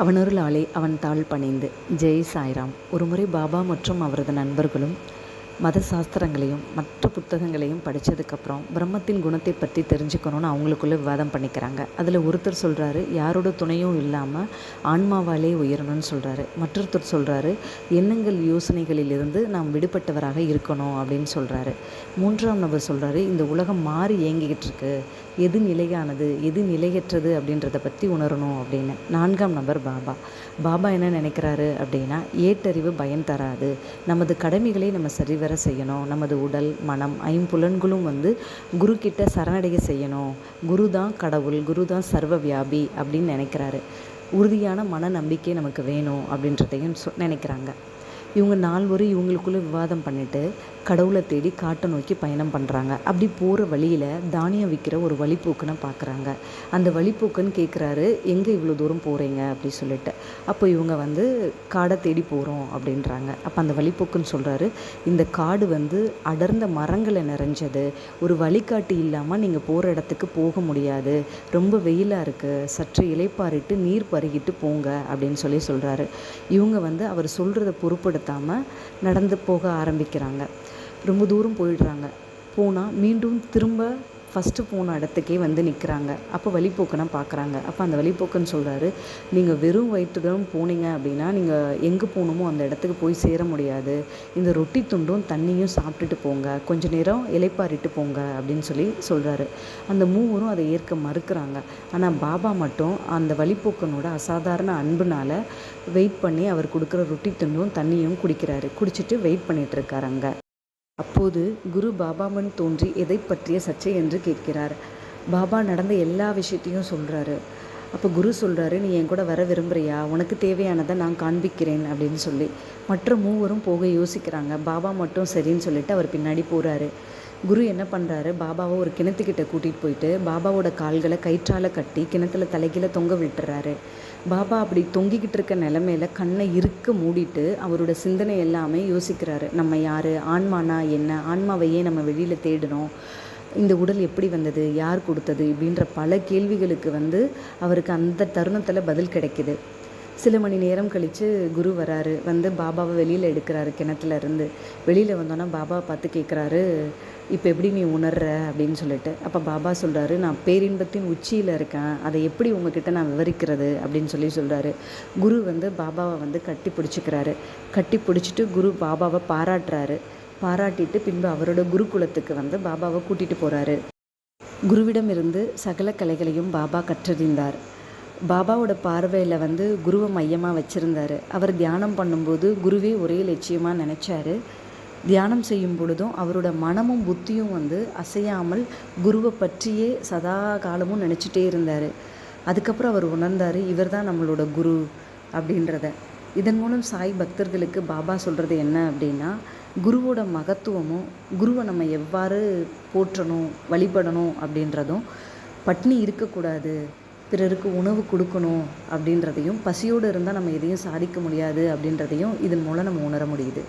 அவனருளாலே அவன் தாழ் பணிந்து. ஜெய் சாய்ராம். ஒருமுறை பாபா மற்றும் அவரது நண்பர்களும் மத சாஸ்திரங்களையும் மற்ற புத்தகங்களையும் படித்ததுக்கப்புறம் பிரம்மத்தின் குணத்தை பற்றி தெரிஞ்சுக்கணுன்னு அவங்களுக்குள்ளே விவாதம் பண்ணிக்கிறாங்க. அதில் ஒருத்தர் சொல்கிறாரு, யாரோட துணையும் இல்லாமல் ஆன்மாவாலே உயரணும்னு சொல்கிறாரு. மற்றொருத்தர் சொல்கிறாரு, எண்ணங்கள் யோசனைகளிலிருந்து நாம் விடுபட்டவராக இருக்கணும் அப்படின்னு சொல்கிறாரு. மூன்றாம் நபர் சொல்கிறாரு, இந்த உலகம் மாறி இயங்கிக்கிட்டு இருக்கு, எது நிலையானது எது நிலையற்றது அப்படின்றத பற்றி உணரணும் அப்படின்னு. நான்காம் நபர் பாபா என்ன நினைக்கிறாரு அப்படின்னா, ஏட்டறிவு பயன் தராது, நமது கடமைகளை நம்ம சரிவர செய்யணும், நமது உடல் மனம் ஐம்புலன்களும் குரு கிட்ட சரணடைய செய்யணும், குரு தான் கடவுள், குரு தான் சர்வ வியாபி அப்படின்னு நினைக்கிறாரு. உறுதியான மன நம்பிக்கை நமக்கு வேணும் அப்படின்றதையும் நினைக்கிறாங்க. இவங்க நால்வரும் இவங்களுக்குள்ளே விவாதம் பண்ணிவிட்டு கடவுளை தேடி காட்டை நோக்கி பயணம் பண்ணுறாங்க. அப்படி போகிற வழியில் தானியம் விற்கிற ஒரு வழிப்போக்குன்னு பார்க்குறாங்க. அந்த வழிப்போக்குன்னு கேட்குறாரு, எங்கே இவ்வளோ தூரம் போகிறீங்க அப்படி சொல்லிட்டு. அப்போ இவங்க காடை தேடி போகிறோம் அப்படின்றாங்க. அப்போ அந்த வழிப்போக்குன்னு சொல்கிறாரு, இந்த காடு அடர்ந்த மரங்களை நிறைஞ்சது, ஒரு வழிகாட்டி இல்லாமல் நீங்கள் போகிற இடத்துக்கு போக முடியாது, ரொம்ப வெயிலாக இருக்குது, சற்று இலைப்பாரிட்டு நீர் பருகிட்டு போங்க அப்படின்னு சொல்கிறாரு. இவங்க அவர் சொல்கிறத பொருட்படுத்தாமல் நடந்து போக ஆரம்பிக்கிறாங்க. ரொம்ப தூரம் போயிடுறாங்க. போனால் மீண்டும் திரும்ப ஃபஸ்ட்டு போன இடத்துக்கே நிற்கிறாங்க. அப்போ வழிப்போக்குனா பார்க்குறாங்க. அப்போ அந்த வழிப்போக்குன்னு சொல்கிறாரு, நீங்கள் வெறும் வயிற்றுடன் போனீங்க அப்படின்னா நீங்கள் எங்கே போகணுமோ அந்த இடத்துக்கு போய் சேர முடியாது, இந்த ரொட்டி துண்டும் தண்ணியும் சாப்பிட்டுட்டு போங்க, கொஞ்ச நேரம் இலைப்பாரிட்டு போங்க அப்படின்னு சொல்கிறாரு. அந்த மூவரும் அதை ஏற்க மறுக்கிறாங்க. ஆனால் பாபா மட்டும் அந்த வழிப்போக்கனோட அசாதாரண அன்புனால் வெயிட் பண்ணி அவர் கொடுக்குற ரொட்டி துண்டும் தண்ணியும் குடிக்கிறாரு. குடிச்சிட்டு வெயிட் பண்ணிகிட்டு இருக்காரு அங்கே. அப்போது குரு பாபா முன் தோன்றி எதை பற்றிய சர்ச்சை என்று கேட்கிறார். பாபா நடந்த எல்லா விஷயத்தையும் சொல்கிறாரு. அப்போ குரு சொல்கிறாரு, நீ என் கூட வர விரும்புகிறியா, உனக்கு தேவையானதை நான் காண்பிக்கிறேன் அப்படின்னு மற்ற மூவரும் போக யோசிக்கிறாங்க. பாபா மட்டும் சரின்னு சொல்லிட்டு அவர் பின்னாடி போகிறாரு. குரு என்ன பண்ணுறாரு, பாபாவை ஒரு கிணத்துக்கிட்ட கூட்டிகிட்டு போயிட்டு பாபாவோட கால்களை கயிற்றால் கட்டி கிணத்துல தலைகீழ தொங்க விட்டுறாரு. பாபா அப்படி தொங்கிக்கிட்டு இருக்க நிலமையில கண்ணை இருக்க மூடிட்டு அவரோட சிந்தனை எல்லாமே யோசிக்கிறாரு. நம்ம யார், ஆன்மானா என்ன, ஆன்மாவையே நம்ம வெளியில் தேடணும், இந்த உடல் எப்படி வந்தது, யார் கொடுத்தது, இப்படின்ற பல கேள்விகளுக்கு அவருக்கு அந்த தருணத்தில் பதில் கிடைக்கிது. சில மணி நேரம் கழித்து குரு வராரு. பாபாவை வெளியில் எடுக்கிறாரு. கிணத்துல இருந்து வெளியில் வந்தோன்னா பாபாவை பார்த்து கேட்குறாரு, இப்போ எப்படி நீ உணர்ற அப்படின்னு சொல்லிட்டு. அப்போ பாபா சொல்கிறாரு, நான் பேரின்பத்தின் உச்சியில் இருக்கேன், அதை எப்படி உங்ககிட்ட நான் விவரிக்கிறது அப்படின்னு சொல்கிறாரு. குரு பாபாவை கட்டி பிடிச்சிக்கிறாரு. கட்டி பிடிச்சிட்டு குரு பாபாவை பாராட்டுறாரு. பாராட்டிட்டு பின்பு அவரோட குருகுலத்துக்கு பாபாவை கூட்டிகிட்டு போகிறாரு. குருவிடம் இருந்து சகல கலைகளையும் பாபா கற்றறிந்தார். பாபாவோட பார்வையில் குருவை மையமாக வச்சுருந்தார். அவர் தியானம் பண்ணும்போது குருவே ஒரே லட்சியமாக நினச்சாரு. தியானம் செய்யும் பொழுதும் அவரோட மனமும் புத்தியும் அசையாமல் குருவை பற்றியே சதா காலமும் நினச்சிட்டே இருந்தார். அதுக்கப்புறம் அவர் உணர்ந்தார், இவர் தான் நம்மளோட குரு அப்படின்றத. இதன் மூலம் சாய் பக்தர்களுக்கு பாபா சொல்கிறது என்ன அப்படின்னா, குருவோட மகத்துவமும் குருவை நம்ம எவ்வாறு போற்றணும் வழிபடணும் அப்படின்றதும், பட்னி இருக்கக்கூடாது, பிறருக்கு உணவு கொடுக்கணும் அப்படின்றதையும், பசியோடு இருந்தால் நம்ம எதையும் சாதிக்க முடியாது அப்படின்றதையும் இதன் மூலம் நம்ம உணர முடியுது.